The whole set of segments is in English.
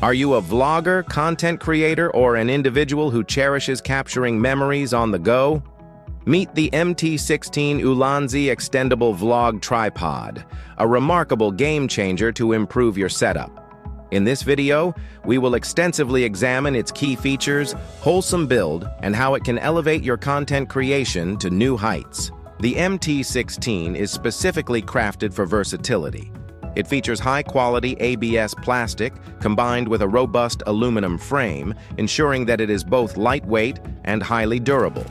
Are you a vlogger, content creator, or an individual who cherishes capturing memories on the go? Meet the MT-16 Ulanzi Extendable Vlog Tripod, a remarkable game changer to improve your setup. In this video, we will extensively examine its key features, wholesome build, and how it can elevate your content creation to new heights. The MT-16 is specifically crafted for versatility. It features high-quality ABS plastic combined with a robust aluminum frame, ensuring that it is both lightweight and highly durable.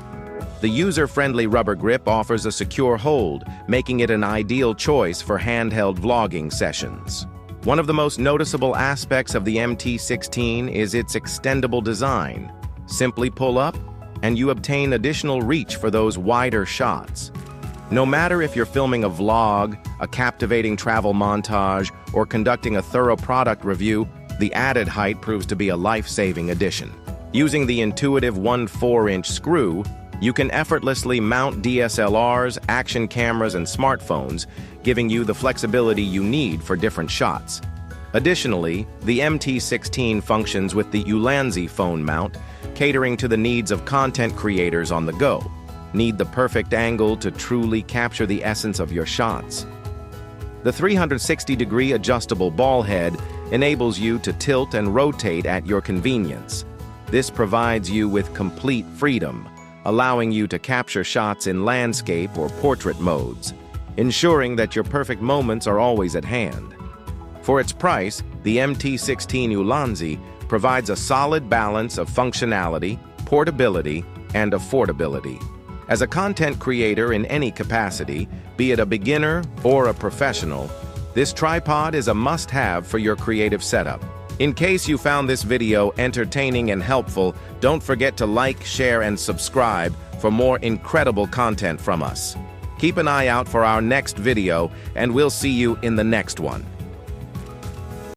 The user-friendly rubber grip offers a secure hold, making it an ideal choice for handheld vlogging sessions. One of the most noticeable aspects of the MT-16 is its extendable design. Simply pull up, and you obtain additional reach for those wider shots. No matter if you're filming a vlog, a captivating travel montage, or conducting a thorough product review, the added height proves to be a life-saving addition. Using the intuitive 1/4-inch screw, you can effortlessly mount DSLRs, action cameras, and smartphones, giving you the flexibility you need for different shots. Additionally, the MT-16 functions with the Ulanzi phone mount, catering to the needs of content creators on the go. Need the perfect angle to truly capture the essence of your shots. The 360-degree adjustable ball head enables you to tilt and rotate at your convenience. This provides you with complete freedom, allowing you to capture shots in landscape or portrait modes, ensuring that your perfect moments are always at hand. For its price, the MT-16 Ulanzi provides a solid balance of functionality, portability, and affordability. As a content creator in any capacity, be it a beginner or a professional, this tripod is a must-have for your creative setup. In case you found this video entertaining and helpful, don't forget to like, share, and subscribe for more incredible content from us. Keep an eye out for our next video, and we'll see you in the next one.